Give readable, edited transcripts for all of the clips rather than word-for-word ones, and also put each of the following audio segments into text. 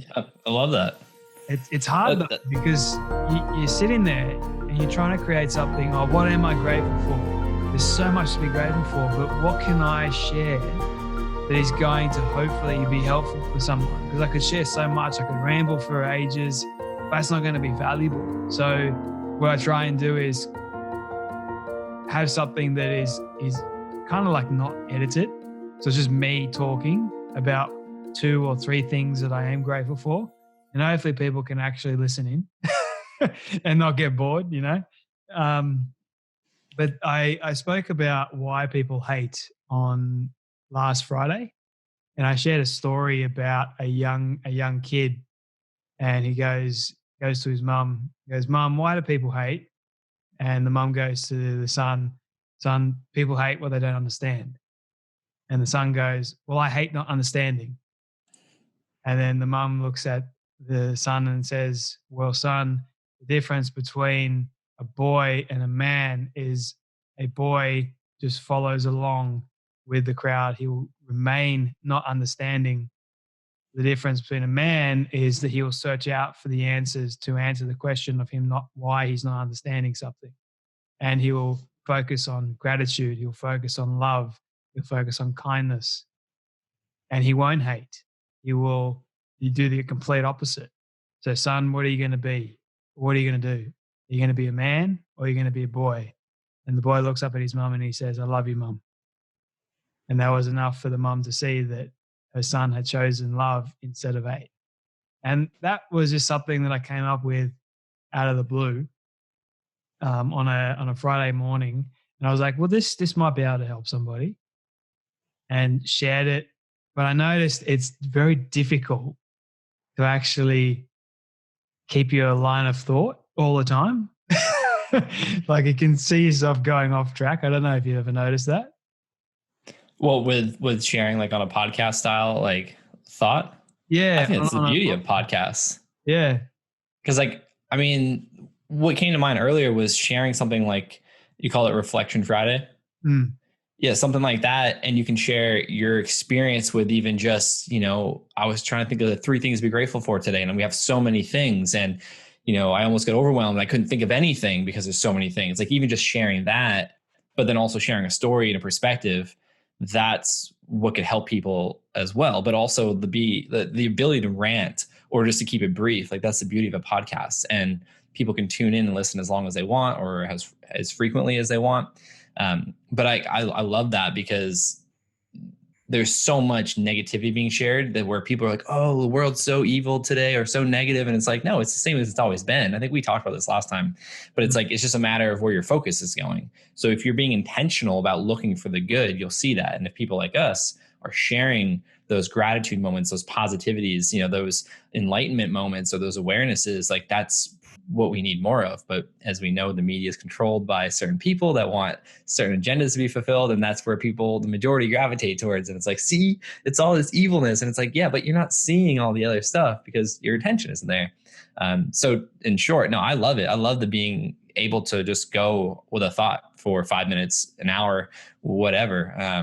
Yeah, I love that. It's hard though, because you're sitting there and you're trying to create something. Oh, what am I grateful for? There's so much to be grateful for, but what can I share that is going to hopefully be helpful for someone? Because I could share so much, I could ramble for ages, but that's not going to be valuable. So what I try and do is have something that is kind of like not edited. So it's just me talking about 2 or 3 things that I am grateful for. And hopefully people can actually listen in and not get bored, you know? But I spoke about why people hate on last Friday. And I shared a story about a young kid, and he goes to his mum, goes, "Mum, why do people hate?" And the mum goes to the son, "Son, people hate what they don't understand." And the son goes, "Well, I hate not understanding." And then the mum looks at the son and says, "Well, son, the difference between a boy and a man is a boy just follows along with the crowd. He will remain not understanding. The difference between a man is that he will search out for the answers to answer the question of him not why he's not understanding something. And he will focus on gratitude. He'll focus on love. He'll focus on kindness. And he won't hate. You do the complete opposite. So, son, what are you going to be? What are you going to do? Are you going to be a man or are you going to be a boy?" And the boy looks up at his mum and he says, "I love you, mum." And that was enough for the mum to see that her son had chosen love instead of hate. And that was just something that I came up with out of the blue on a Friday morning. And I was like, well, this might be able to help somebody, and shared it. But I noticed it's very difficult to actually keep your line of thought all the time. Like you can see yourself going off track. I don't know if you ever noticed that. Well, with sharing like on a podcast style like thought, I Yeah. think it's the beauty of podcasts. Yeah. Because like, I mean, what came to mind earlier was sharing something like you call it Reflection Friday. Mm. Yeah, something like that. And you can share your experience with even just, I was trying to think of the 3 things to be grateful for today. And we have so many things. And, I almost got overwhelmed. I couldn't think of anything because there's so many things. Like even just sharing that, but then also sharing a story and a perspective, that's what could help people as well. But also the ability to rant or just to keep it brief. Like that's the beauty of a podcast. And people can tune in and listen as long as they want or as frequently as they want. But I love that because there's so much negativity being shared that where people are like, oh, the world's so evil today or so negative. And it's like, no, it's the same as it's always been. I think we talked about this last time, but it's like, it's just a matter of where your focus is going. So if you're being intentional about looking for the good, you'll see that. And if people like us are sharing those gratitude moments, those positivities, those enlightenment moments or those awarenesses, like that's what we need more of. But as we know, the media is controlled by certain people that want certain agendas to be fulfilled. And that's where people, the majority, gravitate towards. And it's like, see, it's all this evilness. And it's like, yeah, but you're not seeing all the other stuff because your attention isn't there. So in short, no, I love it. I love the being able to just go with a thought for 5 minutes, an hour, whatever. I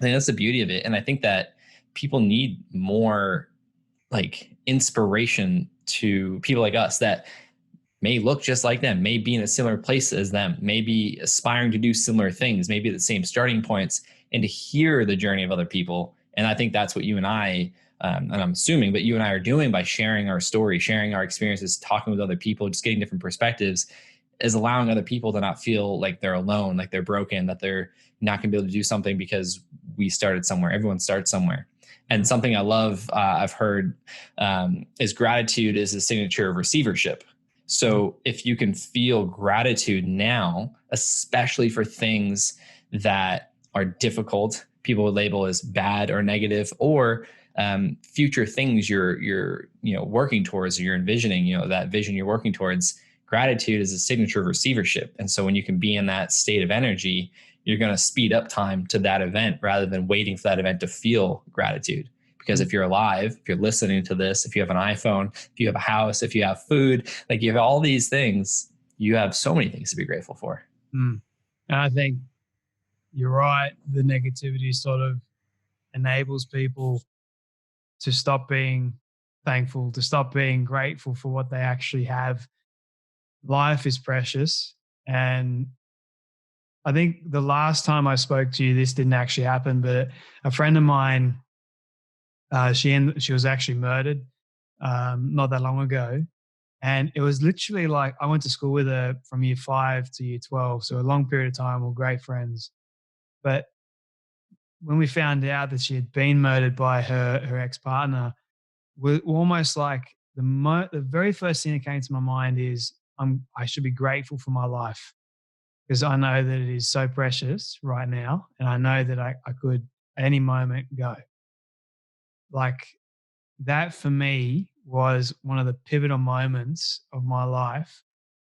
think that's the beauty of it. And I think that people need more like inspiration to people like us that may look just like them, may be in a similar place as them, may be aspiring to do similar things, maybe at the same starting points, and to hear the journey of other people. And I think that's what you and I, and I'm assuming, but you and I are doing by sharing our story, sharing our experiences, talking with other people, just getting different perspectives, is allowing other people to not feel like they're alone, like they're broken, that they're not going to be able to do something because we started somewhere. Everyone starts somewhere. And something I love, I've heard, is gratitude is a signature of receivership. So if you can feel gratitude now, especially for things that are difficult, people would label as bad or negative, or future things you're working towards, or you're envisioning, that vision you're working towards, gratitude is a signature of receivership. And so when you can be in that state of energy, you're going to speed up time to that event rather than waiting for that event to feel gratitude. Because if you're alive, if you're listening to this, if you have an iPhone, if you have a house, if you have food, like you have all these things, you have so many things to be grateful for. And I think you're right. The negativity sort of enables people to stop being thankful, to stop being grateful for what they actually have. Life is precious. And I think the last time I spoke to you, this didn't actually happen, but a friend of mine, she was actually murdered not that long ago. And it was literally like I went to school with her from year 5 to year 12. So a long period of time, we're great friends. But when we found out that she had been murdered by her ex partner, we're almost like the very first thing that came to my mind is I should be grateful for my life, because I know that it is so precious right now, and I know that I could at any moment go. Like, that for me was one of the pivotal moments of my life,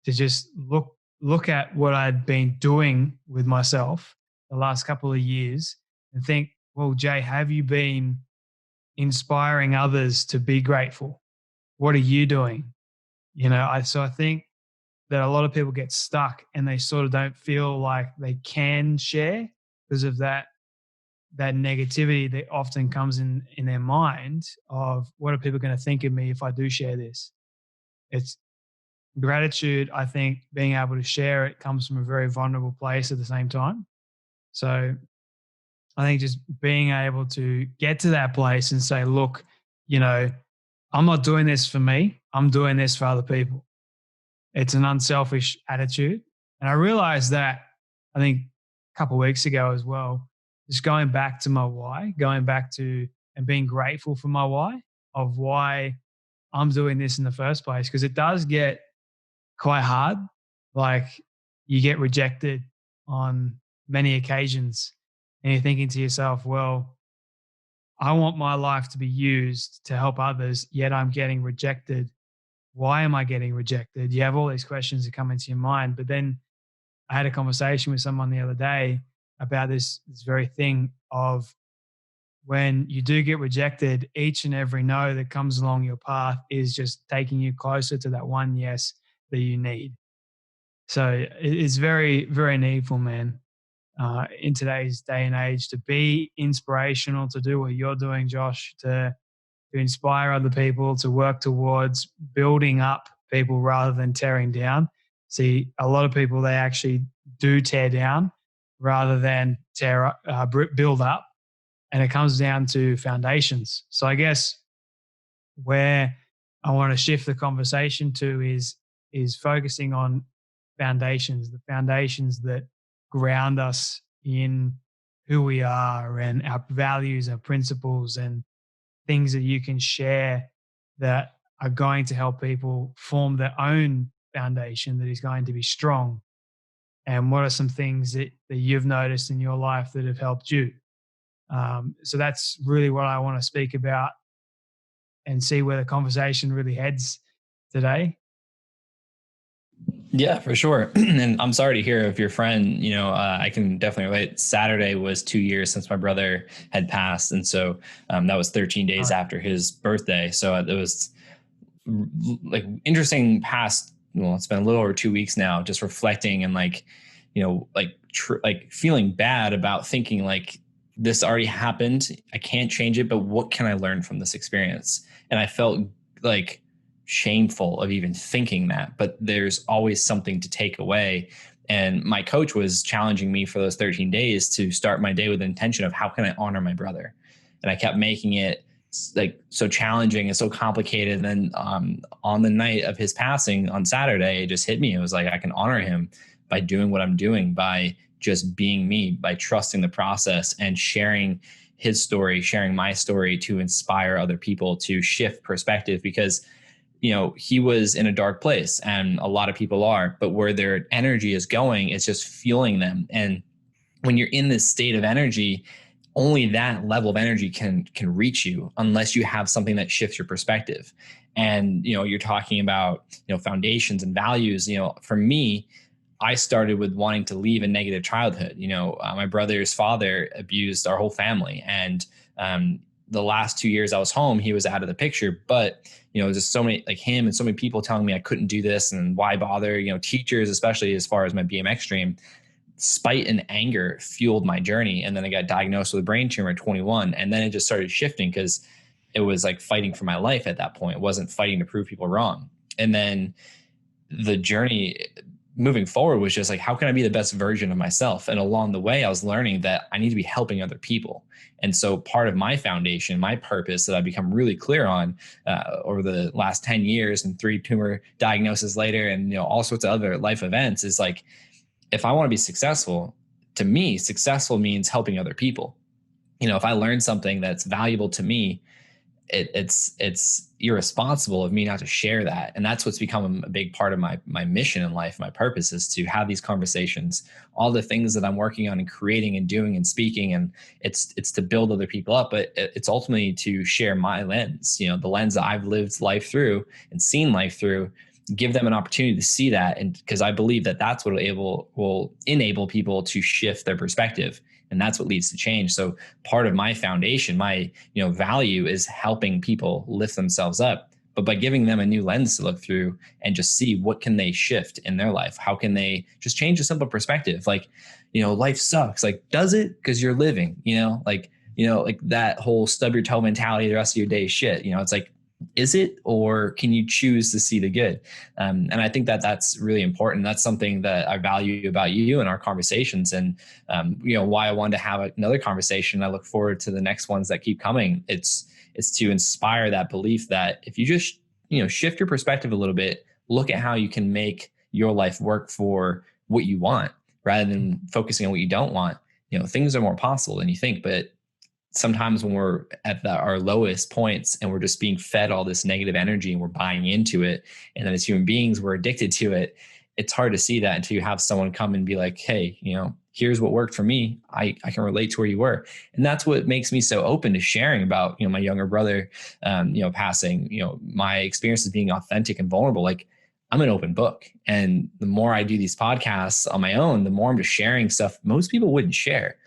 to just look at what I'd been doing with myself the last couple of years and think, well, Jay, have you been inspiring others to be grateful? What are you doing? So I think that a lot of people get stuck and they sort of don't feel like they can share because of that negativity that often comes in their mind of, what are people going to think of me if I do share this? It's gratitude. I think being able to share it comes from a very vulnerable place at the same time. So I think just being able to get to that place and say, look, you know, I'm not doing this for me. I'm doing this for other people. It's an unselfish attitude. And I realized that, I think, a couple of weeks ago as well, just going back to my why, going back to and being grateful for my why, of why I'm doing this in the first place. Because it does get quite hard. Like, you get rejected on many occasions, and you're thinking to yourself, well, I want my life to be used to help others, yet I'm getting rejected. Why am I getting rejected? You have all these questions that come into your mind. But then I had a conversation with someone the other day about this very thing of, when you do get rejected, each and every no that comes along your path is just taking you closer to that one yes that you need. So it's very, very needful, man, in today's day and age, to be inspirational, to do what you're doing, Josh, to inspire other people, to work towards building up people rather than tearing down. See, a lot of people, they actually do tear down rather than build up. And it comes down to foundations. So I guess where I want to shift the conversation to is focusing on foundations, the foundations that ground us in who we are and our values, our principles, and things that you can share that are going to help people form their own foundation that is going to be strong. And what are some things that you've noticed in your life that have helped you? So that's really what I want to speak about and see where the conversation really heads today. Yeah, for sure. And I'm sorry to hear of your friend. I can definitely relate. Saturday was 2 years since my brother had passed. And so that was 13 days Right. after his birthday. So it was like interesting past, well, it's been a little over 2 weeks now, just reflecting and like feeling bad about thinking like, this already happened. I can't change it, but what can I learn from this experience? And I felt like shameful of even thinking that, but there's always something to take away. And my coach was challenging me for those 13 days to start my day with the intention of, how can I honor my brother? And I kept making it like so challenging and so complicated. And then on the night of his passing on Saturday, it just hit me. It was like, I can honor him by doing what I'm doing, by just being me, by trusting the process and sharing his story, sharing my story to inspire other people to shift perspective. Because he was in a dark place, and a lot of people are, but where their energy is going is just fueling them. And when you're in this state of energy, only that level of energy can reach you, unless you have something that shifts your perspective. And you're talking about foundations and values. For me, I started with wanting to leave a negative childhood. My brother's father abused our whole family, and the last 2 years I was home, he was out of the picture. But just so many, like him and so many people telling me I couldn't do this and why bother. Teachers, especially as far as my BMX stream, spite and anger fueled my journey. And then I got diagnosed with a brain tumor at 21. And then it just started shifting, because it was like fighting for my life at that point. It wasn't fighting to prove people wrong. And then the journey moving forward was just like, how can I be the best version of myself? And along the way, I was learning that I need to be helping other people. And so part of my foundation, my purpose that I've become really clear on over the last 10 years and 3 tumor diagnoses later, and all sorts of other life events, is like, if I want to be successful, to me, successful means helping other people. If I learn something that's valuable to me, it's irresponsible of me not to share that. And that's what's become a big part of my mission in life. My purpose is to have these conversations, all the things that I'm working on and creating and doing and speaking. And it's to build other people up, but it's ultimately to share my lens, the lens that I've lived life through and seen life through, give them an opportunity to see that. And because I believe that that's what will enable people to shift their perspective. And that's what leads to change. So part of my foundation, my value, is helping people lift themselves up, but by giving them a new lens to look through and just see what can they shift in their life. How can they just change a simple perspective? Like, life sucks. Like, does it? Because you're living. Like that whole stub your toe mentality the rest of your day is shit. It's like, is it, or can you choose to see the good? And I think that that's really important. That's something that I value about you and our conversations, and why I wanted to have another conversation. I look forward to the next ones that keep coming. It's to inspire that belief that if you just shift your perspective a little bit, look at how you can make your life work for what you want rather than focusing on what you don't want. Things are more possible than you think, but sometimes when we're at our lowest points and we're just being fed all this negative energy and we're buying into it, and then as human beings we're addicted to it, it's hard to see that until you have someone come and be like, hey, here's what worked for me. I can relate to where you were. And that's what makes me so open to sharing about my younger brother passing, my experiences, being authentic and vulnerable. Like, I'm an open book, and the more I do these podcasts on my own, the more I'm just sharing stuff most people wouldn't share.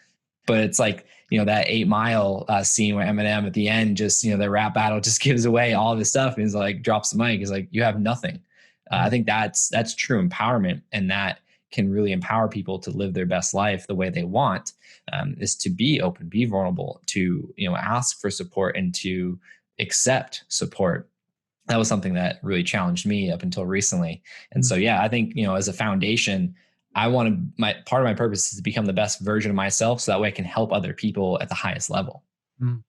But it's like, that 8 Mile scene where Eminem at the end, just, the rap battle just gives away all this stuff. And he's like, drops the mic. He's like, you have nothing. I think that's true empowerment. And that can really empower people to live their best life the way they want, is to be open, be vulnerable, to, ask for support and to accept support. That was something that really challenged me up until recently. And so, yeah, I think, as a foundation, part of my purpose is to become the best version of myself, so that way I can help other people at the highest level. Mm.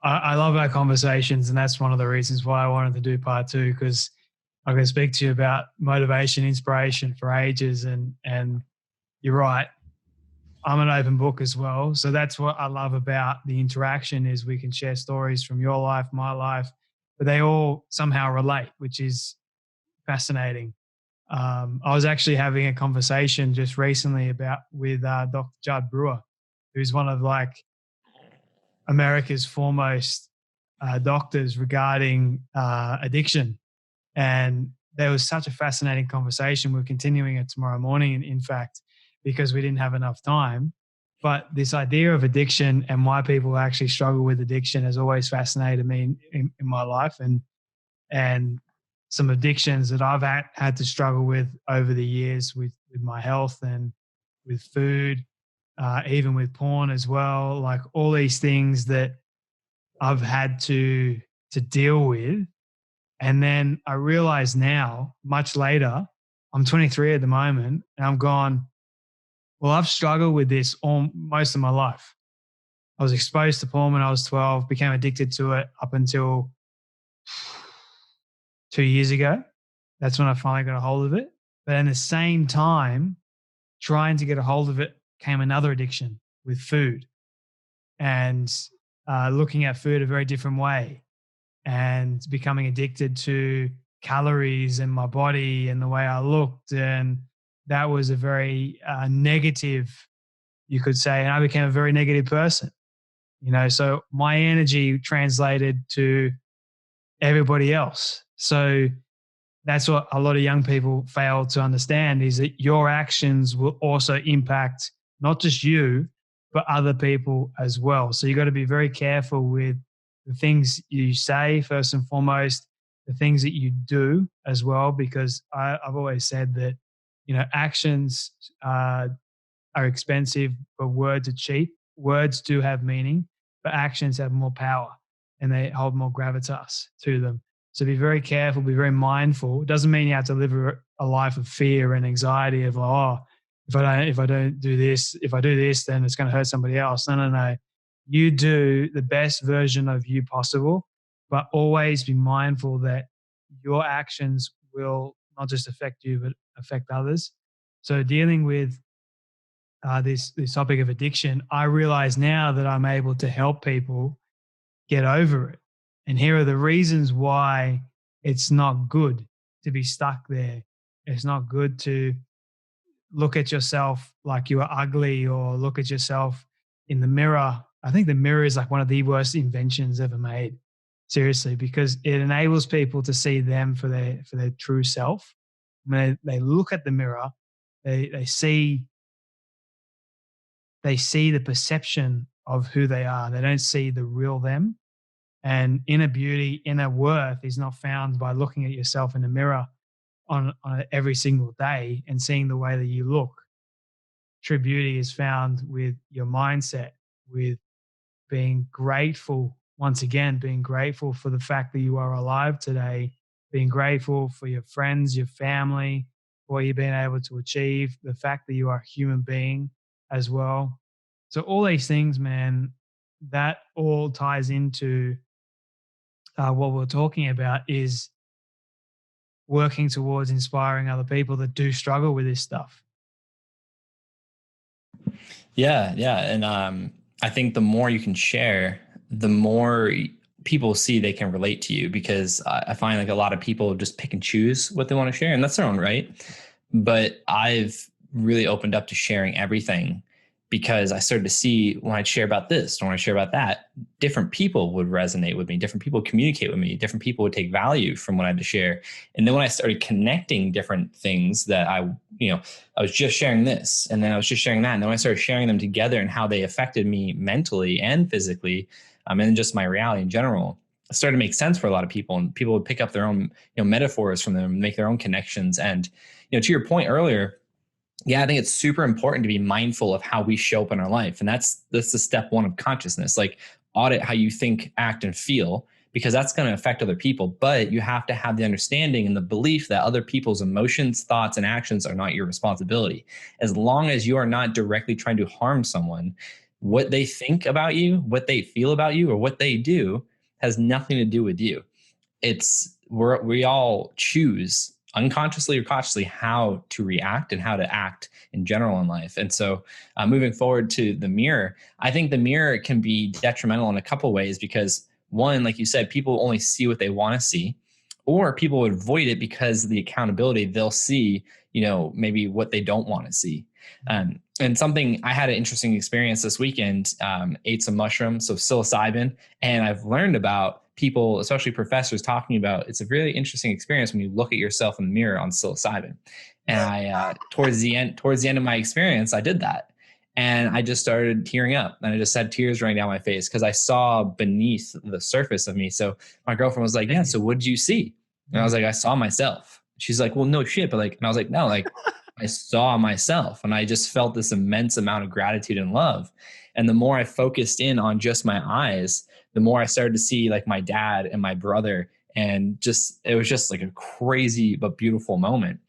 I love our conversations, and that's one of the reasons why I wanted to do part 2, because I can speak to you about motivation, inspiration for ages, and you're right. I'm an open book as well. So that's what I love about the interaction, is we can share stories from your life, my life, but they all somehow relate, which is fascinating. I was actually having a conversation just recently with Dr. Judd Brewer, who's one of America's foremost doctors regarding addiction. And there was such a fascinating conversation. We're continuing it tomorrow morning, in fact, because we didn't have enough time. But this idea of addiction and why people actually struggle with addiction has always fascinated me in my life. And some addictions that I've had to struggle with over the years with my health and with food, even with porn as well. Like, all these things that I've had to deal with. And then I realize now, much later, I'm 23 at the moment, and I'm gone, well, I've struggled with this most of my life. I was exposed to porn when I was 12, became addicted to it up until 2 years ago. That's when I finally got a hold of it. But at the same time, trying to get a hold of it came another addiction with food, and looking at food a very different way, and becoming addicted to calories and my body and the way I looked. And that was a very negative, you could say, and I became a very negative person. So my energy translated to everybody else. So that's what a lot of young people fail to understand, is that your actions will also impact not just you, but other people as well. So you got to be very careful with the things you say, first and foremost, the things that you do as well, because I've always said that, actions are expensive, but words are cheap. Words do have meaning, but actions have more power. and they hold more gravitas to them. So be very careful, be very mindful. It doesn't mean you have to live a life of fear and anxiety of, oh, if I don't do this, if I do this, then it's going to hurt somebody else. No, no, no. You do the best version of you possible, but always be mindful that your actions will not just affect you, but affect others. So dealing with this topic of addiction, I realize now that I'm able to help people get over it. And here are the reasons why it's not good to be stuck there. It's not good to look at yourself like you are ugly or look at yourself in the mirror. I think the mirror is like one of the worst inventions ever made. Seriously, because it enables people to see them for their true self. When they look at the mirror, they see the perception of who they are. They don't see the real them. And inner beauty, inner worth is not found by looking at yourself in the mirror on every single day and seeing the way that you look. True beauty is found with your mindset, with being grateful, once again, being grateful for the fact that you are alive today, being grateful for your friends, your family, what you've been able to achieve, the fact that you are a human being as well. So all these things, man, that all ties into what we're talking about is working towards inspiring other people that do struggle with this stuff. Yeah, yeah. And I think the more you can share, the more people see they can relate to you, because I find like a lot of people just pick and choose what they want to share, and that's their own right. But I've really opened up to sharing everything, because I started to see when I share about this, when I share about that, different people would resonate with me, different people would communicate with me, different people would take value from what I had to share. And then when I started connecting different things that I was just sharing this, and then I was just sharing that, and then when I started sharing them together and how they affected me mentally and physically, and just my reality in general, it started to make sense for a lot of people, and people would pick up their own metaphors from them, make their own connections. And to your point earlier, yeah, I think it's super important to be mindful of how we show up in our life. And that's the step one of consciousness. Like, audit how you think, act, and feel, because that's going to affect other people. But you have to have the understanding and the belief that other people's emotions, thoughts, and actions are not your responsibility. As long as you are not directly trying to harm someone, what they think about you, what they feel about you, or what they do has nothing to do with you. We all choose unconsciously or consciously how to react and how to act in general in life. And so moving forward to the mirror, I think the mirror can be detrimental in a couple ways, because one, like you said, people only see what they want to see, or people would avoid it because of the accountability. They'll see, maybe what they don't want to see. And something, I had an interesting experience this weekend, ate some mushrooms, so psilocybin, and I've learned about people, especially professors, talking about it's a really interesting experience when you look at yourself in the mirror on psilocybin. And I, towards the end of my experience, I did that. And I just started tearing up, and I just had tears running down my face because I saw beneath the surface of me. So my girlfriend was like, yeah, so what did you see? And I was like, I saw myself. She's like, well, no shit. But and I was like, no, I saw myself, and I just felt this immense amount of gratitude and love. And the more I focused in on just my eyes, the more I started to see like my dad and my brother, and it was just like a crazy but beautiful moment.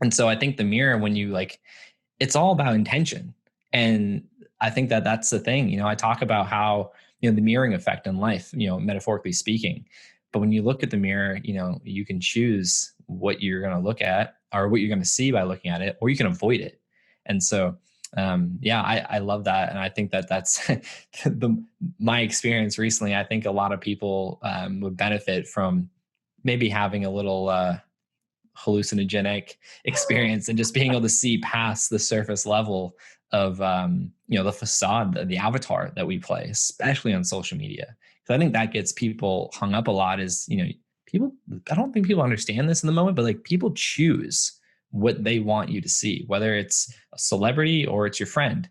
And so I think the mirror, when you it's all about intention. And I think that that's the thing. I talk about how, the mirroring effect in life, metaphorically speaking. But when you look at the mirror, you can choose what you're going to look at or what you're going to see by looking at it, or you can avoid it. And so, I love that. And I think that that's my experience recently. I think a lot of people would benefit from maybe having a little hallucinogenic experience and just being able to see past the surface level of the facade, the avatar that we play, especially on social media. Because I think that gets people hung up a lot. Is people, I don't think people understand this in the moment, but people choose what they want you to see, whether it's a celebrity or it's your friend.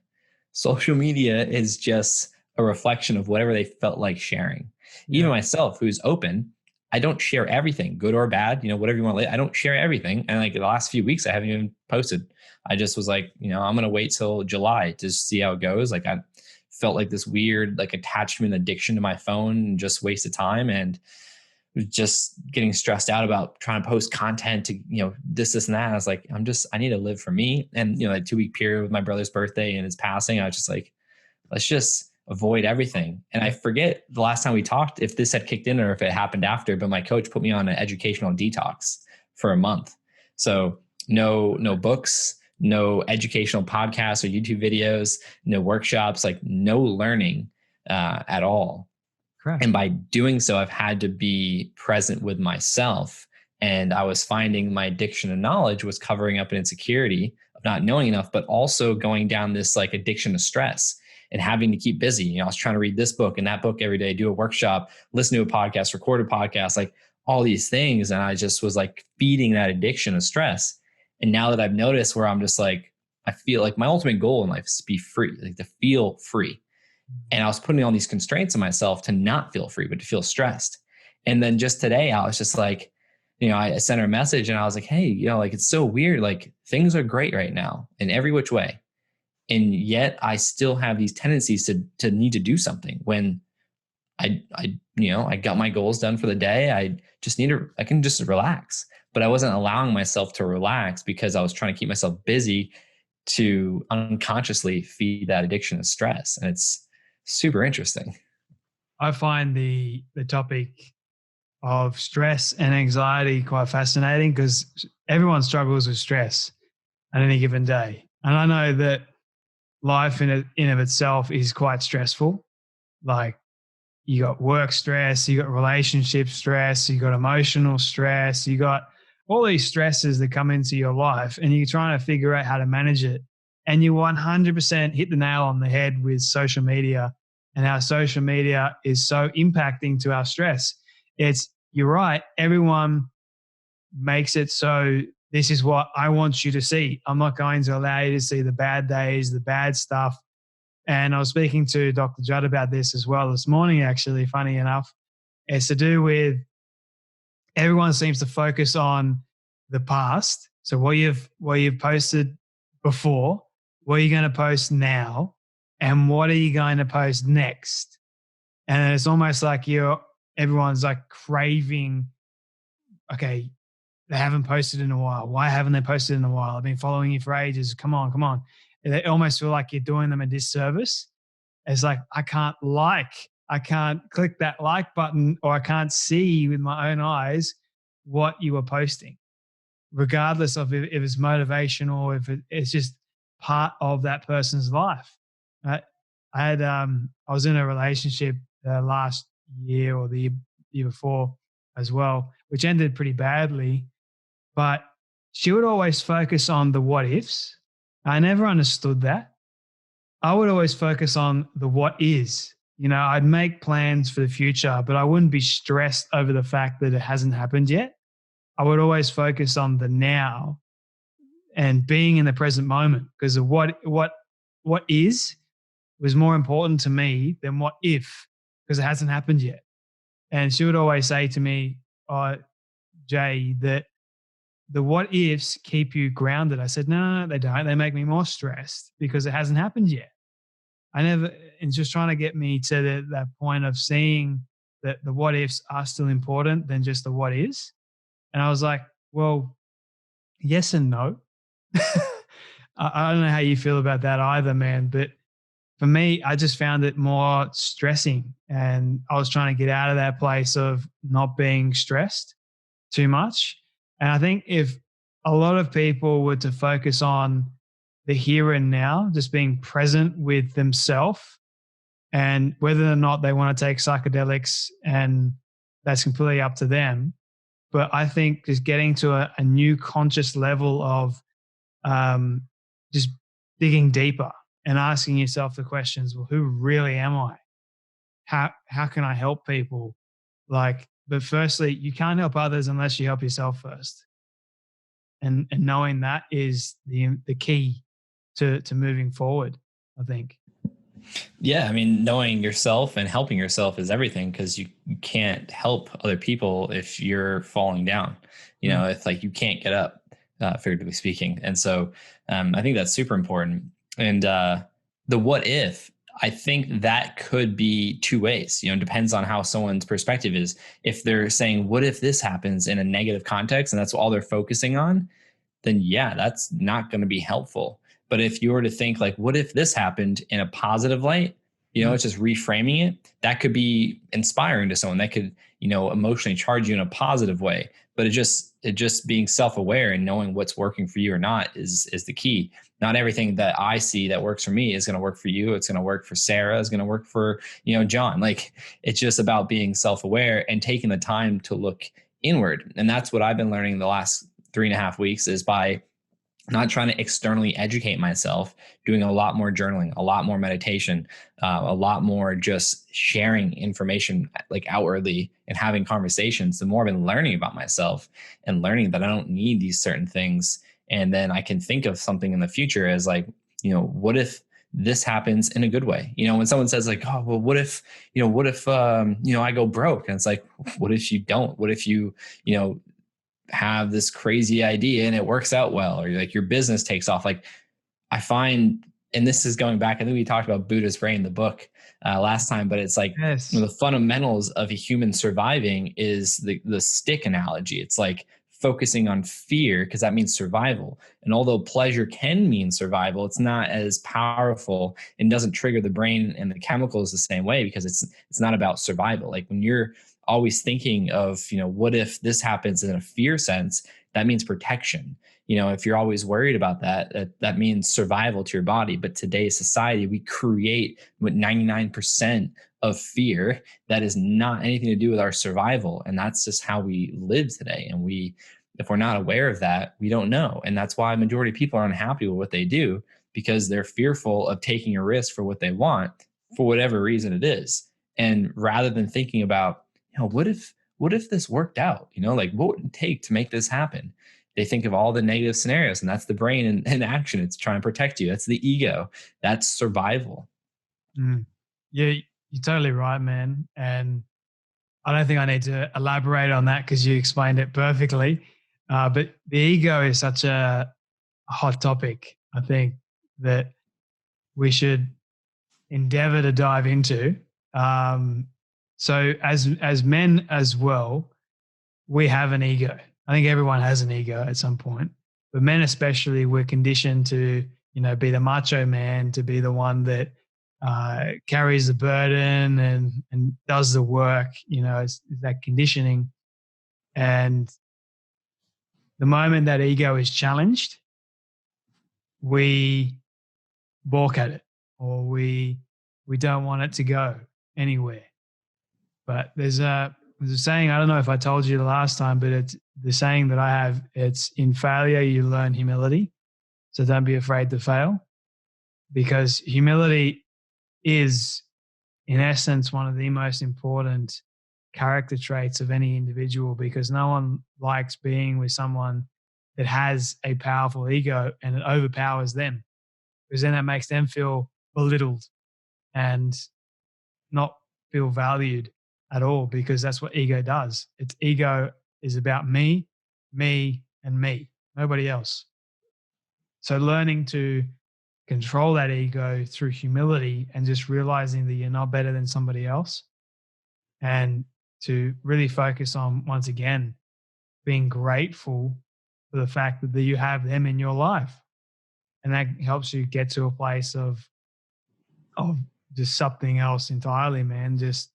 Social media is just a reflection of whatever they felt like sharing. Yeah. Even myself, who's open, I don't share everything, good or bad, whatever you want to, I don't share everything. And the last few weeks, I haven't even posted. I just was like, I'm going to wait till July to see how it goes. I felt like this weird like attachment addiction to my phone and just wasted time, and was just getting stressed out about trying to post content to, this and that. I was like, I need to live for me. And, like 2-week period with my brother's birthday and his passing, I was just like, let's just avoid everything. And I forget the last time we talked, if this had kicked in or if it happened after, but my coach put me on an educational detox for a month. So no books, no educational podcasts or YouTube videos, no workshops, like no learning at all. Correct. And by doing so, I've had to be present with myself. And I was finding my addiction to knowledge was covering up an insecurity of not knowing enough, but also going down this like addiction to stress and having to keep busy. I was trying to read this book and that book every day, do a workshop, listen to a podcast, record a podcast, like all these things. And I just was like feeding that addiction of stress. And now that I've noticed where I'm just like, I feel like my ultimate goal in life is to be free, like to feel free. And I was putting all these constraints on myself to not feel free, but to feel stressed. And then just today, I was just like, I sent her a message and I was like, hey, like, it's so weird. Like things are great right now in every which way. And yet I still have these tendencies to need to do something when I got my goals done for the day. I can just relax, but I wasn't allowing myself to relax because I was trying to keep myself busy to unconsciously feed that addiction of stress. And it's super interesting. I find the topic of stress and anxiety quite fascinating because everyone struggles with stress at any given day. And I know that life in of itself is quite stressful. Like you got work stress, you got relationship stress, you got emotional stress, you got all these stresses that come into your life and you're trying to figure out how to manage it. And you 100% hit the nail on the head with social media and how social media is so impacting to our stress. You're right. Everyone makes it so this is what I want you to see. I'm not going to allow you to see the bad days, the bad stuff. And I was speaking to Dr. Judd about this as well this morning, actually, funny enough. It's to do with everyone seems to focus on the past. So what you've posted before, what are you going to post now, and what are you going to post next? And it's almost like everyone's like craving, okay, they haven't posted in a while. Why haven't they posted in a while? I've been following you for ages. Come on. They almost feel like you're doing them a disservice. It's like, I can't click that like button, or I can't see with my own eyes what you are posting, regardless of if it's motivational or if it's just part of that person's life. Right? I was in a relationship last year or the year before as well, which ended pretty badly, but she would always focus on the what ifs. I never understood that. I would always focus on the what is. I'd make plans for the future, but I wouldn't be stressed over the fact that it hasn't happened yet. I would always focus on the now and being in the present moment, because of what is was more important to me than what if, because it hasn't happened yet. And she would always say to me, Jay, that the what ifs keep you grounded. I said, no, they don't. They make me more stressed because it hasn't happened yet. And just trying to get me to that point of seeing that the what ifs are still important than just the what is. And I was like, well, yes and no. I don't know how you feel about that either, man. But for me, I just found it more stressing. And I was trying to get out of that place of not being stressed too much. And I think if a lot of people were to focus on the here and now, just being present with themselves, and whether or not they want to take psychedelics, and that's completely up to them. But I think just getting to a new conscious level of just digging deeper and asking yourself the questions, well, who really am I? How can I help people? But firstly, you can't help others unless you help yourself first. And knowing that is the key to moving forward, I think. Yeah. I mean, knowing yourself and helping yourself is everything, because you can't help other people if you're falling down. It's like you can't get up, figuratively speaking. And so I think that's super important. And the what if, I think that could be two ways. It depends on how someone's perspective is. If they're saying, what if this happens in a negative context, and that's all they're focusing on, then yeah, that's not going to be helpful. But if you were to think like, what if this happened in a positive light? Mm. It's just reframing it. That could be inspiring to someone. That could, emotionally charge you in a positive way. But it just being self-aware and knowing what's working for you or not is the key. Not everything that I see that works for me is going to work for you. It's going to work for Sarah. It's going to work for, John. Like, it's just about being self-aware and taking the time to look inward. And that's what I've been learning the last 3.5 weeks, is by not trying to externally educate myself, doing a lot more journaling, a lot more meditation, a lot more just sharing information like outwardly and having conversations. The more I've been learning about myself and learning that I don't need these certain things. And then I can think of something in the future as like, what if this happens in a good way? When someone says like, oh, well, what if I go broke? And it's like, what if you don't? What if you know, have this crazy idea and it works out well, or like your business takes off? Like, I find, and this is going back, I think we talked about Buddha's brain, the book, last time, but it's like, Yes. the fundamentals of a human surviving is the stick analogy. It's like focusing on fear, because that means survival. And although pleasure can mean survival, it's not as powerful and doesn't trigger the brain and the chemicals the same way, because it's not about survival. Like, when you're always thinking of, what if this happens in a fear sense, that means protection. If you're always worried about that means survival to your body. But today's society, we create with 99% of fear that is not anything to do with our survival. And that's just how we live today. And if we're not aware of that, we don't know. And that's why a majority of people are unhappy with what they do, because they're fearful of taking a risk for what they want, for whatever reason it is. And rather than thinking about, what if this worked out? Like, what would it take to make this happen? They think of all the negative scenarios, and that's the brain in action. It's trying to protect you. That's the ego. That's survival. Mm. Yeah, you're totally right, man. And I don't think I need to elaborate on that because you explained it perfectly. But the ego is such a hot topic, I think, that we should endeavor to dive into. So as men as well, we have an ego. I think everyone has an ego at some point, but men especially, we're conditioned to, be the macho man, to be the one that carries the burden and does the work. It's that conditioning. And the moment that ego is challenged, we balk at it, or we don't want it to go anywhere. But there's a saying, I don't know if I told you the last time, but it's the saying that I have. It's, in failure, you learn humility. So don't be afraid to fail, because humility is, in essence, one of the most important character traits of any individual, because no one likes being with someone that has a powerful ego and it overpowers them, because then that makes them feel belittled and not feel valued at all, because that's what ego does. Its ego is about me, and me, nobody else. So learning to control that ego through humility and just realizing that you're not better than somebody else, and to really focus on, once again, being grateful for the fact that you have them in your life. And that helps you get to a place of just something else entirely, man. Just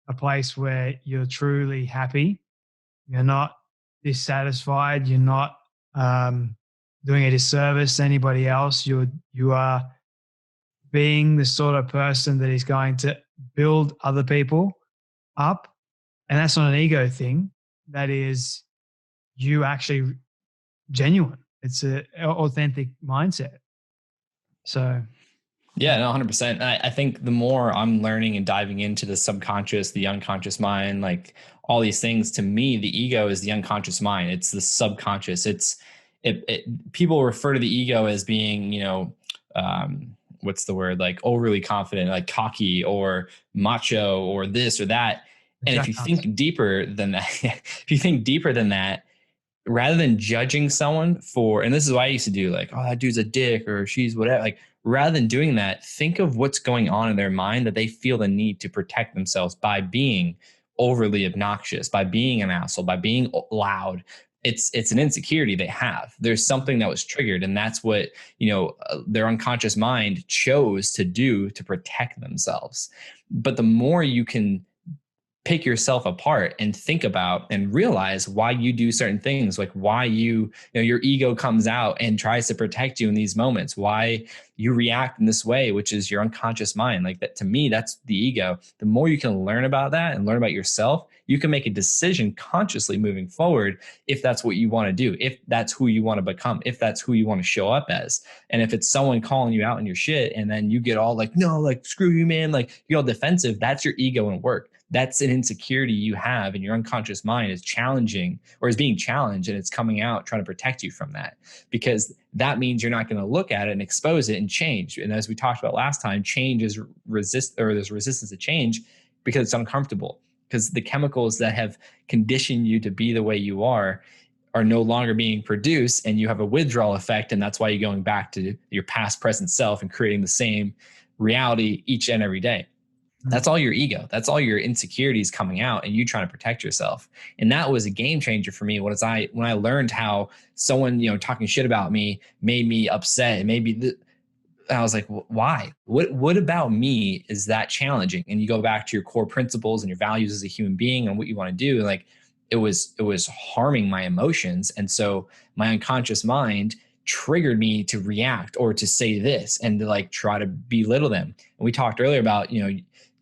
a place where you're truly happy. You're not dissatisfied. You're not doing a disservice to anybody else. You are being the sort of person that is going to build other people up. And that's not an ego thing. That is you actually genuine. It's an authentic mindset. So, Yeah, no, 100%. I think the more I'm learning and diving into the subconscious, the unconscious mind, like all these things, to me, the ego is the unconscious mind. It's the subconscious. People refer to the ego as being, what's the word? Like overly confident, like cocky or macho or this or that. And if you jackass. think deeper than that, if you think deeper than that, rather than judging someone for, and this is what I used to do, like, oh, that dude's a dick or she's whatever. Like, rather than doing that, think of what's going on in their mind that they feel the need to protect themselves by being overly obnoxious, by being an asshole, by being loud. It's an insecurity they have. There's something that was triggered, and that's what, their unconscious mind chose to do to protect themselves. But the more you can pick yourself apart and think about and realize why you do certain things, like why your ego comes out and tries to protect you in these moments, why you react in this way, which is your unconscious mind. Like that, to me, that's the ego. The more you can learn about that and learn about yourself, you can make a decision consciously moving forward if that's what you want to do, if that's who you want to become, if that's who you want to show up as. And if it's someone calling you out on your shit and then you get all like, no, like, screw you, man, like, you're all defensive, that's your ego at work. That's an insecurity you have, and your unconscious mind is challenging or is being challenged, and it's coming out trying to protect you from that, because that means you're not going to look at it and expose it and change. And as we talked about last time, change is there's resistance to change because it's uncomfortable, because the chemicals that have conditioned you to be the way you are no longer being produced, and you have a withdrawal effect. And that's why you're going back to your past, present self and creating the same reality each and every day. That's all your ego. That's all your insecurities coming out and you trying to protect yourself. And that was a game changer for me when I learned how someone, talking shit about me made me upset. And I was like, why? What about me is that challenging? And you go back to your core principles and your values as a human being and what you want to do. Like it was harming my emotions. And so my unconscious mind triggered me to react or to say this and to like try to belittle them. And we talked earlier about,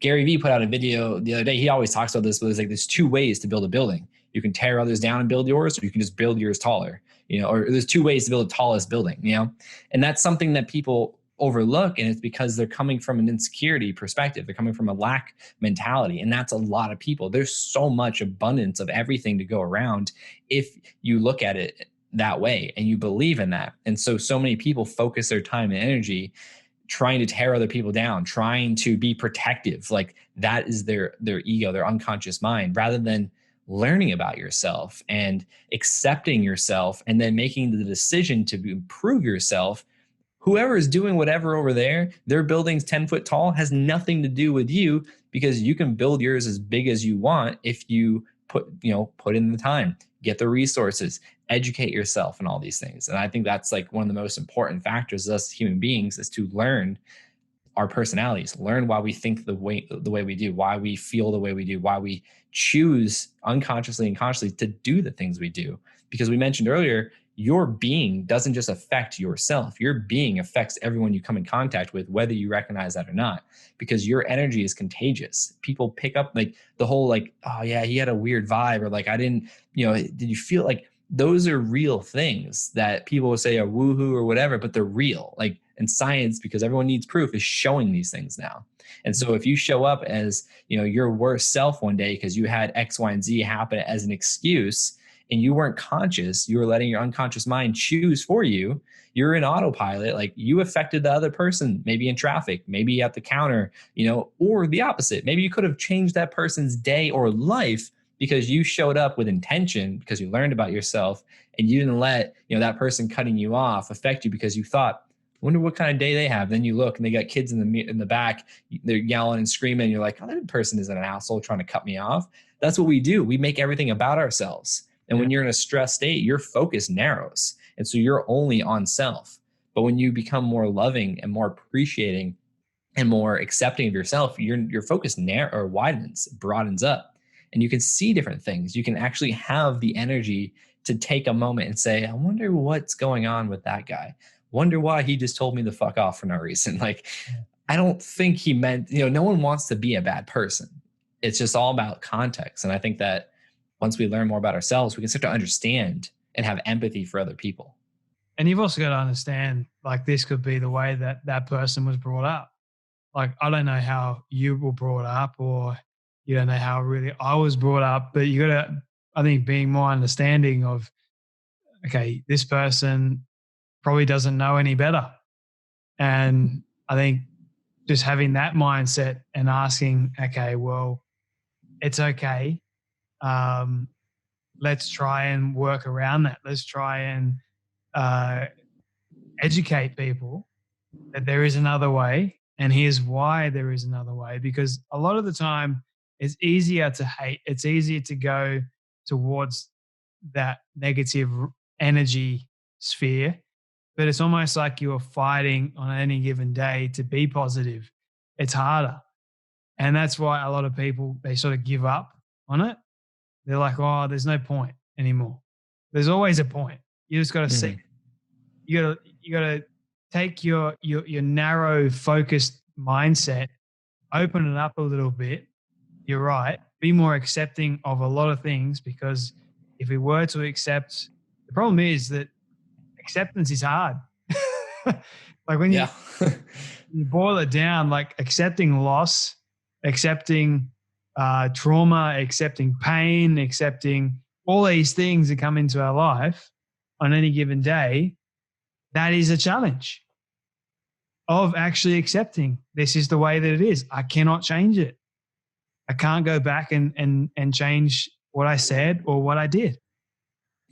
Gary Vee put out a video the other day. He always talks about this, but there's two ways to build a building. You can tear others down and build yours, or you can just build yours taller, or there's two ways to build the tallest building, and that's something that people overlook. And it's because they're coming from an insecurity perspective. They're coming from a lack mentality. And that's a lot of people. There's so much abundance of everything to go around if you look at it that way and you believe in that. And so many people focus their time and energy trying to tear other people down, trying to be protective. Like that is their ego, their unconscious mind, rather than learning about yourself and accepting yourself and then making the decision to improve yourself. Whoever is doing whatever over there, their building's 10 foot tall, has nothing to do with you, because you can build yours as big as you want if you put in the time, get the resources, educate yourself and all these things. And I think that's like one of the most important factors as human beings, is to learn our personalities, learn why we think the way we do, why we feel the way we do, why we choose unconsciously and consciously to do the things we do. Because we mentioned earlier, your being doesn't just affect yourself. Your being affects everyone you come in contact with, whether you recognize that or not, because your energy is contagious. People pick up like the whole like, oh yeah, he had a weird vibe, or like, I didn't, did you feel like, those are real things that people will say are woohoo or whatever, but they're real. Like, and science, because everyone needs proof, is showing these things now. And so if you show up as, your worst self one day because you had X, Y, and Z happen as an excuse, and you weren't conscious, you were letting your unconscious mind choose for you, you're in autopilot, like you affected the other person, maybe in traffic, maybe at the counter, or the opposite. Maybe you could have changed that person's day or life because you showed up with intention, because you learned about yourself, and you didn't let, that person cutting you off affect you because you thought, wonder what kind of day they have. Then you look and they got kids in the back, they're yelling and screaming. And you're like, oh, that person isn't an asshole trying to cut me off. That's what we do. We make everything about ourselves. And when you're in a stressed state, your focus narrows. And so you're only on self. But when you become more loving and more appreciating and more accepting of yourself, your focus widens, broadens up, and you can see different things. You can actually have the energy to take a moment and say, I wonder what's going on with that guy. Wonder why he just told me to fuck off for no reason. Like, I don't think he meant, no one wants to be a bad person. It's just all about context. And I think that once we learn more about ourselves, we can start to understand and have empathy for other people. And you've also got to understand, like, this could be the way that person was brought up. Like, I don't know how you were brought up, or you don't know how really I was brought up, but you got to, I think, being more understanding of, okay, this person probably doesn't know any better. And I think just having that mindset and asking, okay, well, it's okay. let's try and work around that. Let's try and uh, educate people that there is another way, and here's why there is another way. Because a lot of the time, it's easier to hate. It's easier to go towards that negative energy sphere, but it's almost like you're fighting on any given day to be positive. It's harder. And that's why a lot of people, they sort of give up on it. They're like, oh, there's no point anymore. There's always a point. You just got to see. Mhm. You got to take your narrow focused mindset, open it up a little bit. You're right. Be more accepting of a lot of things, because if we were to accept, the problem is that acceptance is hard. Like when Yeah. you boil it down, like accepting loss, accepting trauma, accepting pain, accepting all these things that come into our life on any given day, that is a challenge of actually accepting this is the way that it is. I cannot change it. I can't go back and change what I said or what I did.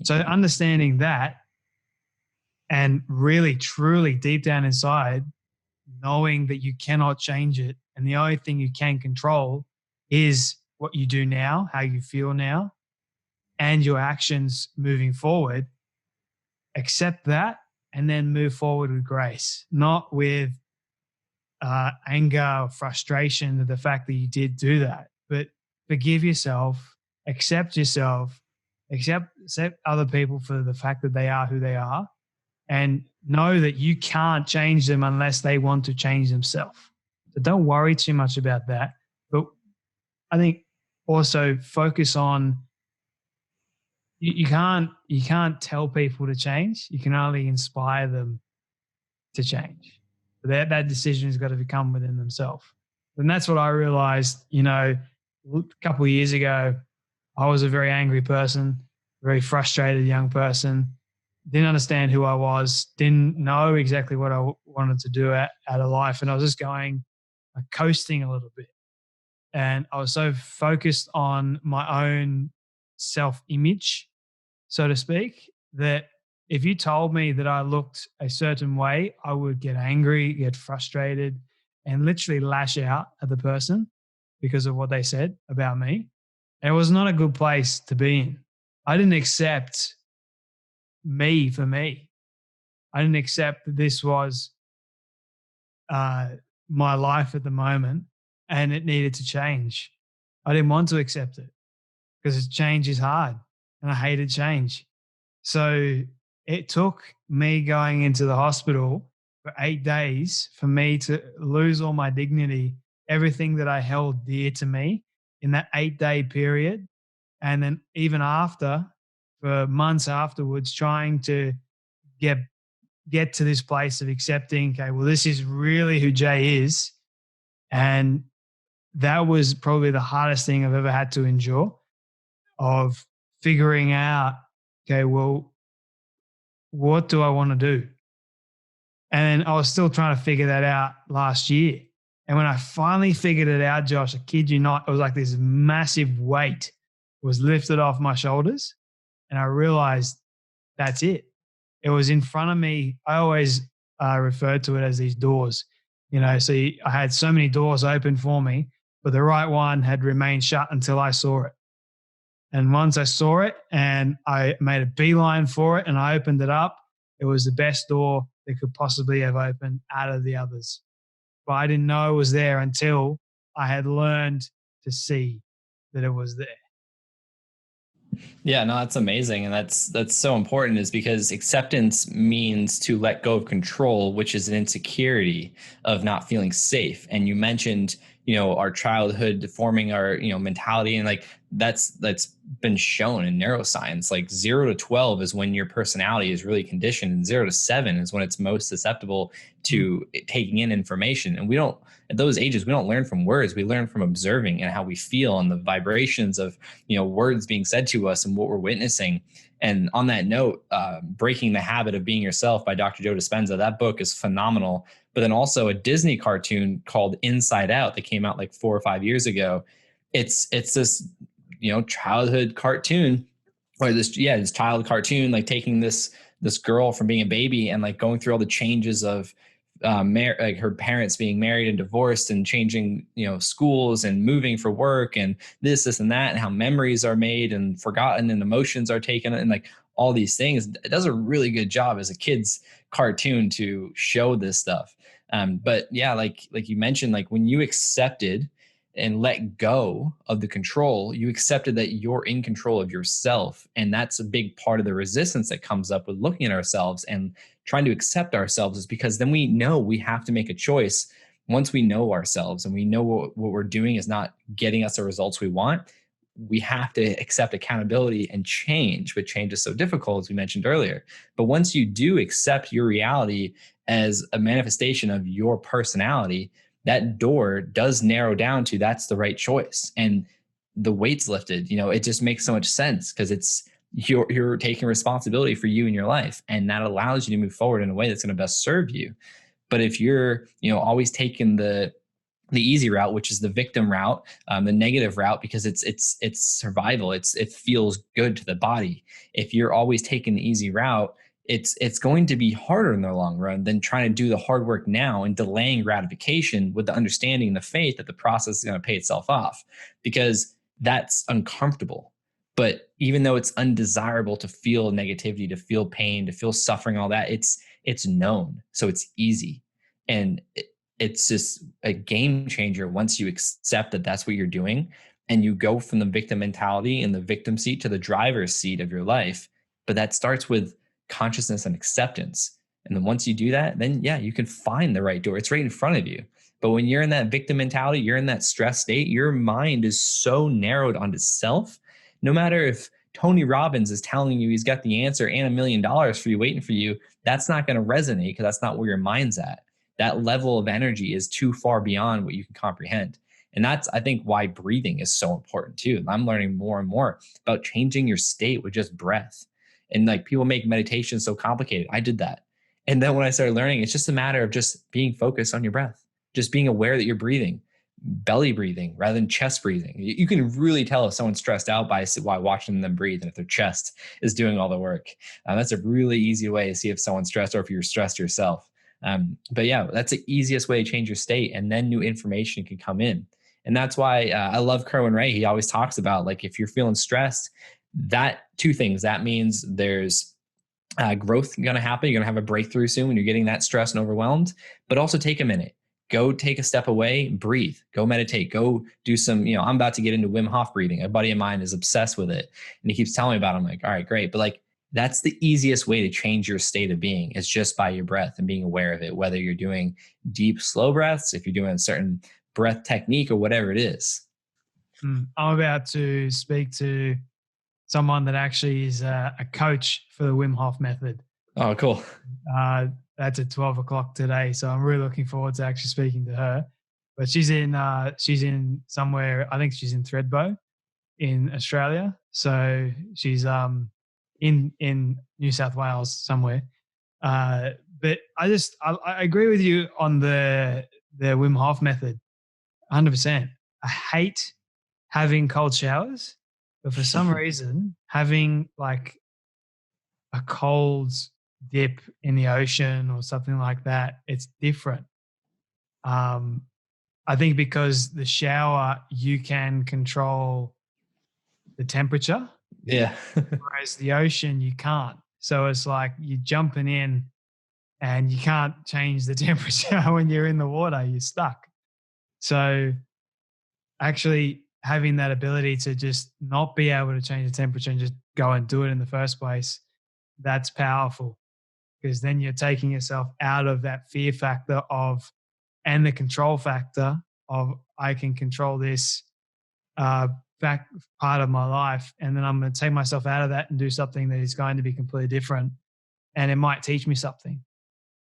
So understanding that, and really truly deep down inside, knowing that you cannot change it and the only thing you can control is what you do now, how you feel now, and your actions moving forward. Accept that and then move forward with grace, not with anger or frustration at the fact that you did do that, but forgive yourself, yourself, accept other people for the fact that they are who they are, and know that you can't change them unless they want to change themselves. So don't worry too much about that. But I think also focus on, you can't tell people to change. You can only inspire them to change. That decision has got to become within themselves. And that's what I realized, a couple of years ago. I was a very angry person, very frustrated young person, didn't understand who I was, didn't know exactly what I wanted to do out of life. And I was just going, coasting a little bit. And I was so focused on my own self-image, so to speak, that if you told me that I looked a certain way, I would get angry, get frustrated, and literally lash out at the person because of what they said about me. And it was not a good place to be in. I didn't accept me for me. I didn't accept that this was my life at the moment and it needed to change. I didn't want to accept it because change is hard and I hated change. So it took me going into the hospital for 8 days for me to lose all my dignity, everything that I held dear to me in that 8-day period. And then even after, for months afterwards, trying to get to this place of accepting, okay, well, this is really who Jay is. And that was probably the hardest thing I've ever had to endure, of figuring out, okay, well, what do I want to do? And I was still trying to figure that out last year. And when I finally figured it out, Josh, I kid you not, it was like this massive weight was lifted off my shoulders. And I realized that's it. It was in front of me. I always referred to it as these doors. So I had so many doors open for me, but the right one had remained shut until I saw it. And once I saw it and I made a beeline for it and I opened it up, it was the best door that could possibly have opened out of the others. But I didn't know it was there until I had learned to see that it was there. Yeah, no, that's amazing. And that's so important, is because acceptance means to let go of control, which is an insecurity of not feeling safe. And you mentioned, our childhood forming our, mentality. And like that's been shown in neuroscience. Like 0 to 12 is when your personality is really conditioned, and 0 to 7 is when it's most susceptible to taking in information. And at those ages, we don't learn from words. We learn from observing and how we feel and the vibrations of, words being said to us and what we're witnessing. And on that note, Breaking the Habit of Being Yourself by Dr. Joe Dispenza, that book is phenomenal. But then also a Disney cartoon called Inside Out that came out like 4 or 5 years ago. It's this, childhood cartoon or this child cartoon, like taking this girl from being a baby and like going through all the changes of like her parents being married and divorced and changing, schools and moving for work and this and that, and how memories are made and forgotten and emotions are taken and like all these things. It does a really good job as a kid's cartoon to show this stuff. But yeah, like you mentioned, like when you accepted and let go of the control, you accepted that you're in control of yourself. And that's a big part of the resistance that comes up with looking at ourselves and trying to accept ourselves, is because then we know we have to make a choice. Once we know ourselves and we know what we're doing is not getting us the results we want, we have to accept accountability and change. But change is so difficult, as we mentioned earlier. But once you do accept your reality as a manifestation of your personality, that door does narrow down to that's the right choice. And the weight's lifted. It just makes so much sense because it's you're taking responsibility for you in your life, and that allows you to move forward in a way that's going to best serve you. But if you're always taking the easy route, which is the victim route, the negative route, because it's survival, it feels good to the body. If you're always taking the easy route, it's going to be harder in the long run than trying to do the hard work now and delaying gratification with the understanding and the faith that the process is going to pay itself off, because that's uncomfortable. But even though it's undesirable to feel negativity, to feel pain, to feel suffering, all that, it's known, so it's easy. And it's just a game changer once you accept that that's what you're doing, and you go from the victim mentality and the victim seat to the driver's seat of your life. But that starts with consciousness and acceptance. And then once you do that, then yeah, you can find the right door. It's right in front of you. But when you're in that victim mentality, you're in that stress state, your mind is so narrowed onto self. No matter if Tony Robbins is telling you he's got the answer and $1 million for you waiting for you, that's not going to resonate, because that's not where your mind's at. That level of energy is too far beyond what you can comprehend. And that's, I think, why breathing is so important too. I'm learning more and more about changing your state with just breath. And like, people make meditation so complicated. I did that. And then when I started learning, it's just a matter of just being focused on your breath, just being aware that you're breathing, belly breathing rather than chest breathing. You can really tell if someone's stressed out by watching them breathe and if their chest is doing all the work. That's a really easy way to see if someone's stressed or if you're stressed yourself. But yeah, that's the easiest way to change your state, and then new information can come in. And that's why I love Kerwin Ray. He always talks about, like, if you're feeling stressed, that two things, that means there's growth going to happen. You're going to have a breakthrough soon when you're getting that stressed and overwhelmed. But also take a minute, go take a step away, breathe, go meditate, go do some, I'm about to get into Wim Hof breathing. A buddy of mine is obsessed with it, and he keeps telling me about it. I'm like, all right, great. But like, that's the easiest way to change your state of being, is just by your breath and being aware of it, whether you're doing deep, slow breaths, if you're doing a certain breath technique, or whatever it is. I'm about to speak to someone that actually is a coach for the Wim Hof Method. Oh, cool. That's at 12 o'clock today. So I'm really looking forward to actually speaking to her. But she's in somewhere, I think she's in Thredbo in Australia. So she's in New South Wales somewhere. But I agree with you on the Wim Hof Method, 100%. I hate having cold showers, but for some reason, having like a cold dip in the ocean or something like that, it's different. I think because the shower, you can control the temperature. Yeah. Whereas the ocean, you can't. So it's like you're jumping in and you can't change the temperature when you're in the water, you're stuck. So actually having that ability to just not be able to change the temperature and just go and do it in the first place, that's powerful, because then you're taking yourself out of that fear factor and the control factor of, I can control this back part of my life, and then I'm going to take myself out of that and do something that is going to be completely different, and it might teach me something.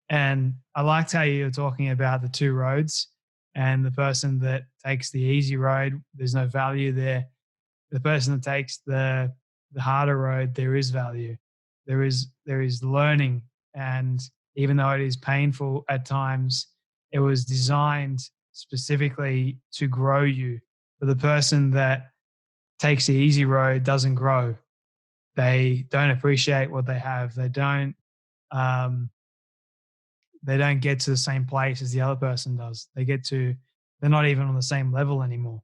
And I liked how you were talking about the two roads, and the person that takes the easy road, there's no value there. The person that takes the harder road, there is value. There is learning, and even though it is painful at times, it was designed specifically to grow you. For the person that takes the easy road doesn't grow. They don't appreciate what they have. Um, they don't get to the same place as the other person does. They're not even on the same level anymore.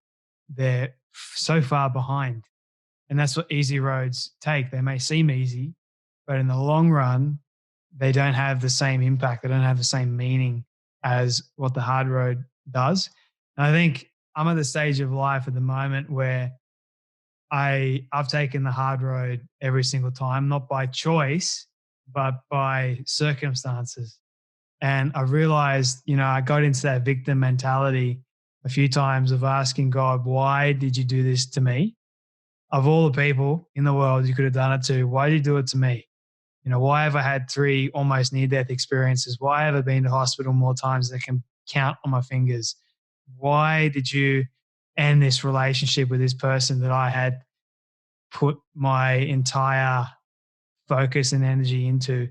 They're so far behind. And that's what easy roads take. They may seem easy, but in the long run, they don't have the same impact. They don't have the same meaning as what the hard road does. And I think I'm at the stage of life at the moment where I've taken the hard road every single time, not by choice, but by circumstances. And I realized, I got into that victim mentality a few times of asking God, why did you do this to me? Of all the people in the world you could have done it to, why did you do it to me? Why have I had 3 almost near-death experiences? Why have I been to hospital more times than I can count on my fingers? Why did you end this relationship with this person that I had put my entire focus and energy into?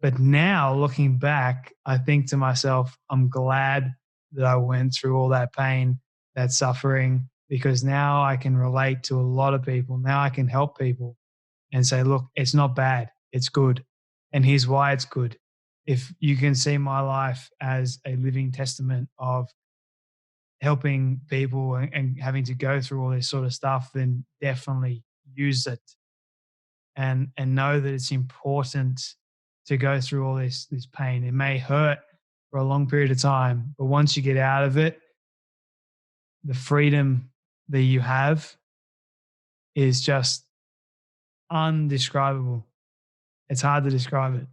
But now looking back, I think to myself, I'm glad that I went through all that pain, that suffering, because now I can relate to a lot of people. Now I can help people and say, look, it's not bad, it's good. And here's why it's good. If you can see my life as a living testament of helping people and having to go through all this sort of stuff, then definitely use it and know that it's important to go through all this pain. It may hurt for a long period of time, but once you get out of it, the freedom that you have is just undescribable. It's hard to describe it.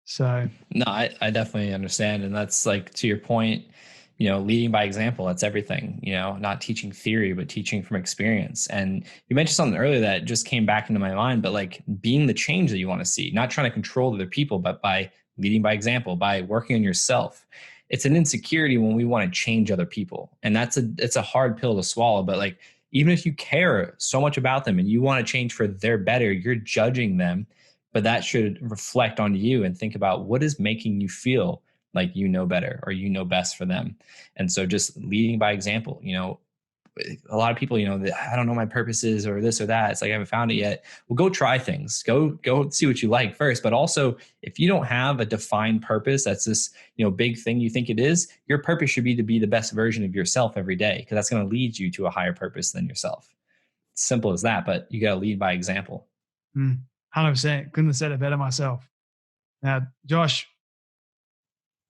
So No, I definitely understand. And that's like, to your point, leading by example, that's everything, not teaching theory, but teaching from experience. And you mentioned something earlier that just came back into my mind, but like being the change that you want to see, not trying to control other people, but by leading by example, by working on yourself. It's an insecurity when we want to change other people. And it's a hard pill to swallow, but like, even if you care so much about them and you want to change for their better, you're judging them, but that should reflect on you and think about what is making you feel like you know better or you know best for them. And so just leading by example, a lot of people, I don't know my purposes or this or that. It's like, I haven't found it yet. Well, go try things, go see what you like first. But also, if you don't have a defined purpose, that's this, big thing you think it is, your purpose should be to be the best version of yourself every day, because that's going to lead you to a higher purpose than yourself. It's simple as that, but you got to lead by example. 100%. Couldn't have said it better myself. Now, Josh,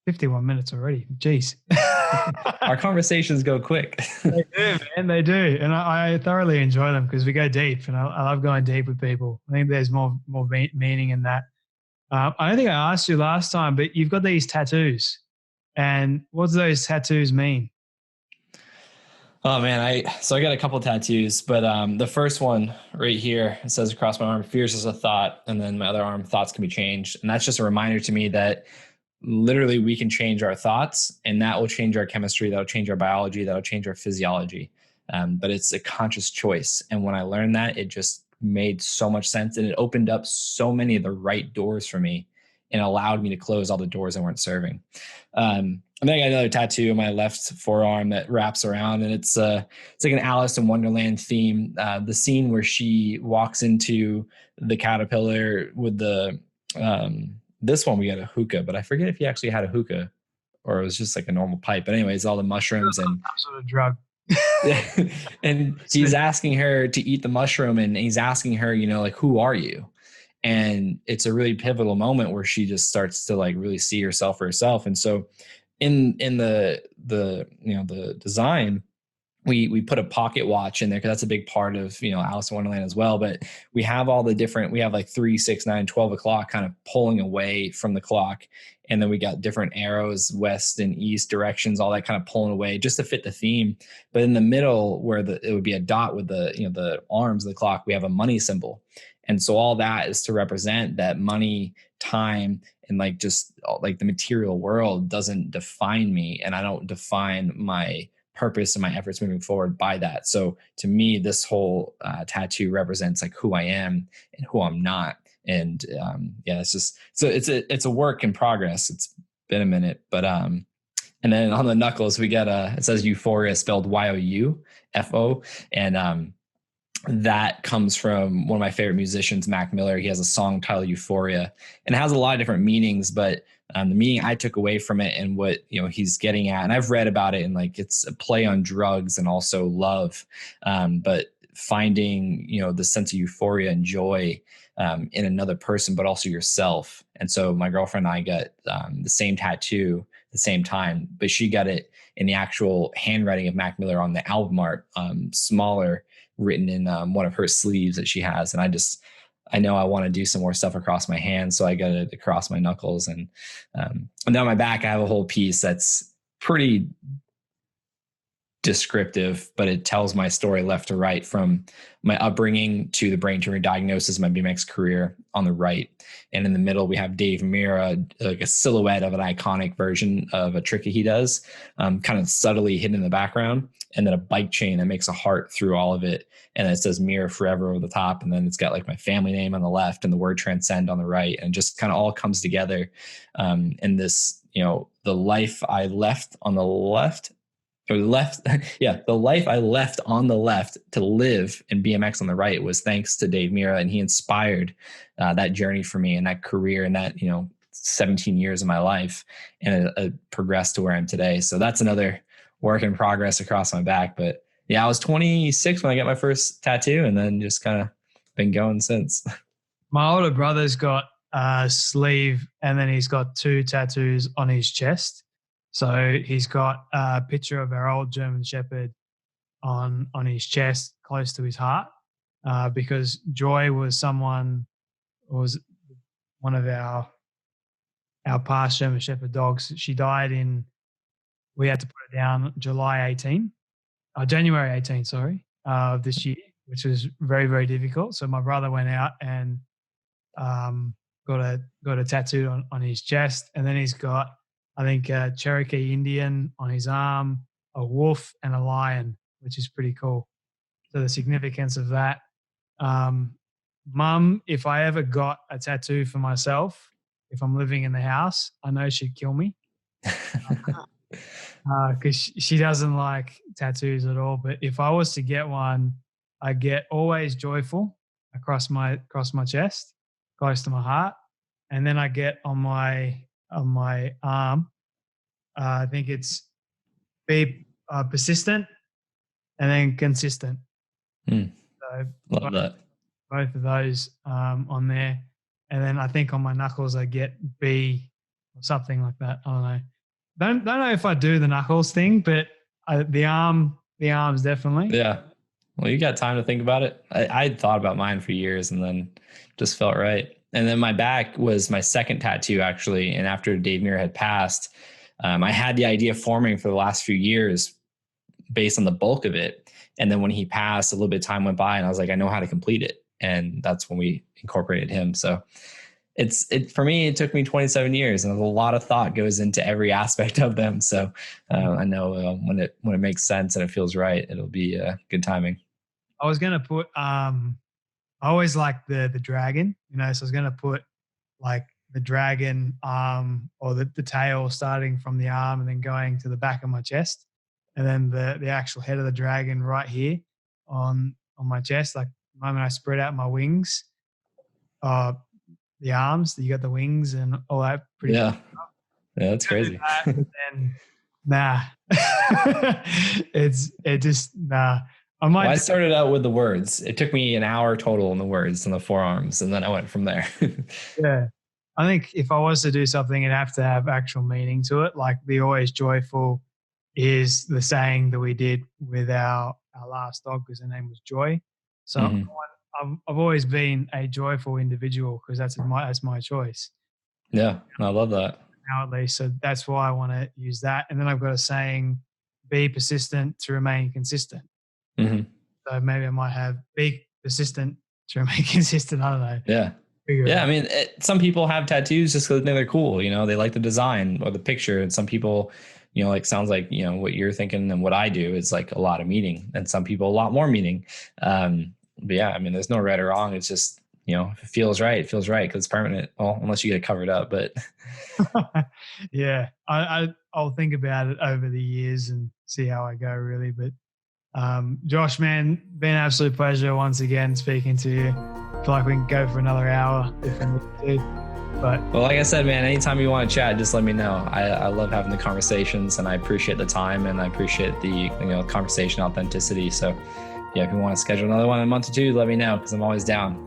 51 minutes already. Jeez. Our conversations go quick. They do, man. They do. And I thoroughly enjoy them because we go deep, and I love going deep with people. I think there's more meaning in that. I don't think I asked you last time, but you've got these tattoos. And what do those tattoos mean? Oh man, I got a couple tattoos, but the first one right here, it says across my arm, "Fears is a thought," and then my other arm, "Thoughts can be changed." And that's just a reminder to me that literally we can change our thoughts, and that will change our chemistry, that'll change our biology, that'll change our physiology. But it's a conscious choice. And when I learned that, it just made so much sense, and it opened up so many of the right doors for me and allowed me to close all the doors that weren't serving. And then I got another tattoo on my left forearm that wraps around, and it's like an Alice in Wonderland theme. The scene where she walks into the caterpillar with the this one, we got a hookah, but I forget if he actually had a hookah or it was just like a normal pipe. But anyways, all the mushrooms and Some sort of drug. and he's asking her to eat the mushroom, and he's asking her, like, who are you? And it's a really pivotal moment where she just starts to like really see herself for herself. And so in the design, we put a pocket watch in there because that's a big part of Alice in Wonderland as well. But we have all the different, we have like 3, 6, 9, 12 o'clock kind of pulling away from the clock, and then we got different arrows, west and east directions, all that kind of pulling away just to fit the theme. But in the middle, where it would be a dot with the arms of the clock, we have a money symbol. And so all that is to represent that money, time, and like just like the material world doesn't define me, and I don't define my purpose and my efforts moving forward by that. So to me, this whole tattoo represents like who I am and who I'm not. And it's just, so it's a work in progress. It's been a minute, but and then on the knuckles we got it says Euphoria, spelled YOUFO, and that comes from one of my favorite musicians, Mac Miller. He has a song titled Euphoria, and it has a lot of different meanings, but the meaning I took away from it and what, he's getting at, and I've read about it, and like it's a play on drugs and also love, but finding, the sense of euphoria and joy in another person, but also yourself. And so my girlfriend and I got the same tattoo at the same time, but she got it in the actual handwriting of Mac Miller on the album art, smaller, written in one of her sleeves that she has. And I know I want to do some more stuff across my hands. So I got it across my knuckles, and then on my back, I have a whole piece that's pretty descriptive, but it tells my story left to right, from my upbringing to the brain tumor diagnosis, my BMX career on the right. And in the middle, we have Dave Mira, like a silhouette of an iconic version of a trick that he does, kind of subtly hidden in the background. And then a bike chain that makes a heart through all of it. And it says Mira Forever over the top. And then it's got like my family name on the left and the word transcend on the right. And just kind of all comes together. And this, the life I left on the left, or left, yeah, the life I left on the left to live in BMX on the right was thanks to Dave Mira. And he inspired that journey for me and that career and that, 17 years of my life, and it progressed to where I am today. So that's another work in progress across my back. But yeah, I was 26 when I got my first tattoo, and then just kind of been going since. My older brother's got a sleeve, and then he's got 2 tattoos on his chest. So he's got a picture of our old German Shepherd on his chest, close to his heart, because Joy was one of our past German Shepherd dogs. She died we had to put her down January 18, of this year, which was very, very difficult. So my brother went out and got a tattoo on his chest, and then he's got, I think, a Cherokee Indian on his arm, a wolf, and a lion, which is pretty cool. So the significance of that. Mum, if I ever got a tattoo for myself, if I'm living in the house, I know she'd kill me because she doesn't like tattoos at all. But if I was to get one, I get always joyful across my chest, close to my heart, and then I get on my arm. I think it's be persistent and then consistent. So Love that. Both of those on there. And then I think on my knuckles I get B or something like that. I don't know. Don't know if I do the knuckles thing, but the arms definitely. Yeah. Well, you got time to think about it. I'd thought about mine for years and then just felt right. And then my back was my second tattoo, actually. And after Dave Muir had passed, I had the idea forming for the last few years based on the bulk of it. And then when he passed, a little bit of time went by and I was like, I know how to complete it. And that's when we incorporated him. So for me, it took me 27 years, and a lot of thought goes into every aspect of them. So I know when it makes sense and it feels right, it'll be good timing. I was going to put, I always like the dragon, so I was going to put like the dragon arm or the tail starting from the arm and then going to the back of my chest. And then the actual head of the dragon right here on my chest. Like the moment I spread out my wings, the arms, you got the wings and all that. Yeah, that's crazy. Nah, nah. I started out with the words. It took me an hour total on the words and the forearms, and then I went from there. Yeah. I think if I was to do something, it'd have to have actual meaning to it. Like the always joyful is the saying that we did with our last dog because her name was Joy. So I've always been a joyful individual because that's my choice. Yeah, I love that. Now at least, so that's why I want to use that. And then I've got a saying: "Be persistent to remain consistent." Mm-hmm. So maybe I might have "Be persistent to remain consistent." I don't know. Yeah. Yeah, I mean, some people have tattoos just because they're cool. They like the design or the picture, and some people, like sounds like what you're thinking and what I do is like a lot of meaning, and some people a lot more meaning. But yeah, I mean, there's no right or wrong. It's just if it feels right, it feels right because it's permanent. Well, unless you get it covered up, but yeah, I'll think about it over the years and see how I go really. But Josh, man, been an absolute pleasure once again speaking to you. I feel like we can go for another hour if we need to. But well, like I said, man, anytime you want to chat, just let me know. I love having the conversations, and I appreciate the time, and I appreciate the conversation authenticity. So yeah, if you want to schedule another one in a month or two, let me know, because I'm always down.